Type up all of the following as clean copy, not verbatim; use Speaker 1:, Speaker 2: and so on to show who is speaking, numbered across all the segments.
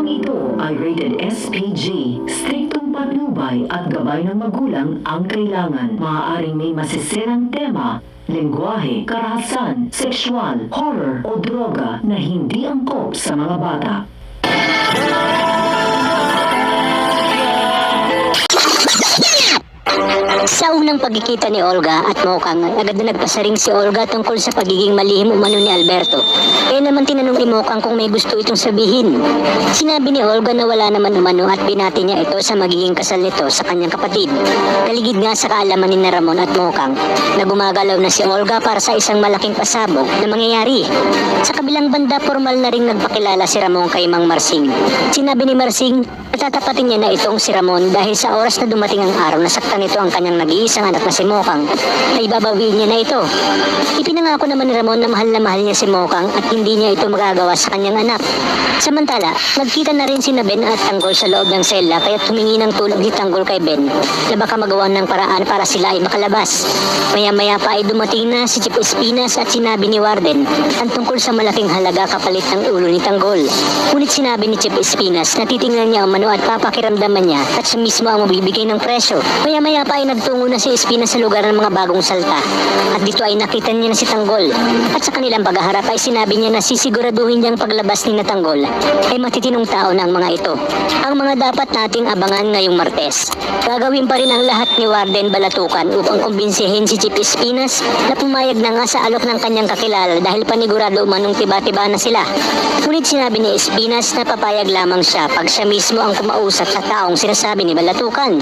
Speaker 1: Programang ito ay rated SPG. Striktong patnubay at gabay ng magulang ang kailangan. Maaaring may masisirang tema, lengguwahe, karahasan, sexual, horror o droga na hindi angkop sa mga bata.
Speaker 2: Sa unang pagkikita ni Olga at Mokang, agad na nagpasaring si Olga tungkol sa pagiging malihim umano ni Alberto. Kaya naman tinanong ni Mokang kung may gusto itong sabihin. Sinabi ni Olga na wala naman umano at binati niya ito sa magiging kasal nito sa kanyang kapatid. Naligid nga sa kaalaman ni Ramon at Mokang na gumagalaw na si Olga para sa isang malaking pasabog na mangyayari. Sa kabilang banda, formal na rin nagpakilala si Ramon kay Mang Marsing. Sinabi ni Marsing na tatapatin niya na itong si Ramon dahil sa oras na dumating ang araw na saktan ito ang kanyang nag-iisang anak na si Mokang, ay ibabawiin niya na ito. Ipinangako naman ni Ramon na mahal niya si Mokang at hindi niya ito magagawa sa kanyang anak. Samantala, nagkita na rin si Ben at Tanggol sa loob ng selda kaya humingi ng tulong si Tanggol kay Ben na baka magawa ng paraan para sila ay makalabas. Maya-maya pa ay dumating na si Chief Espinas at sinabi ni Warden ang tungkol sa malaking halaga kapalit ng ulo ni Tanggol. Ngunit sinabi ni Chief Espinas na titingnan niya ang mano at papakiramdaman niya at siya mismo ang mabibigay ng presyo. Maya-maya pa ay nagtungo na si Espinas sa lugar ng mga bagong salta at dito ay nakita niya na si Tanggol at sa kanilang paghaharap ay sinabi niya na sisiguraduhin niyang paglabas ni Tanggol ay matitinong tao na ang mga ito. Ang mga dapat nating abangan ngayong Martes. Gagawin pa rin ang lahat ni Warden Balatukan upang kumbinsihin si Chief Espinas na pumayag na nga sa alok ng kanyang kakilala dahil panigurado umanong tiba-tiba na sila. Ngunit sinabi ni Espinas na papayag lamang siya pag siya mismo ang kumausap sa taong sinasabi ni Balatukan.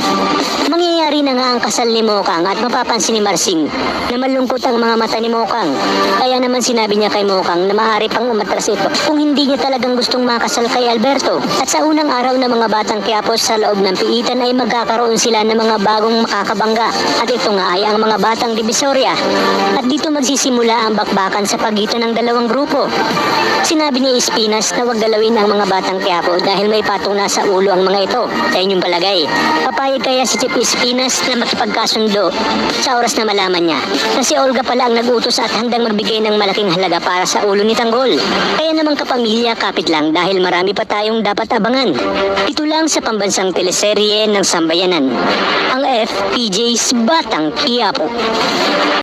Speaker 2: Mangyayari na nga ang kasal ni Mokang at mapapansin ni Marsing na malungkot ang mga mata ni Mokang. Kaya naman sinabi niya kay Mokang na maaari pang umatras ito kung hindi niya talagang gustong makasal kay Alberto. At sa unang araw ng mga batang Quiapos sa loob ng piitan ay magkakaroon sila ng mga bagong makakabangga. At ito nga ay ang mga batang Divisoria. At dito magsisimula ang bakbakan sa pagitan ng dalawang grupo. Sinabi ni Espinas na huwag galawin ang mga batang Quiapo dahil may patong nasa ulo ang mga ito. Sa inyong palagay, papayag kaya si Chief Espinas na makipagkasundo sa oras na malaman niya na si Olga pala ang nag-utos at handang magbigay ng malaking halaga para sa ulo ni Tanggol. Kaya naman kapamilya, kapit lang dahil marami pa tayong dapat abangan. Ito lang sa pambansang teleserye ng Sambayanan, ang FPJ's Batang Quiapo.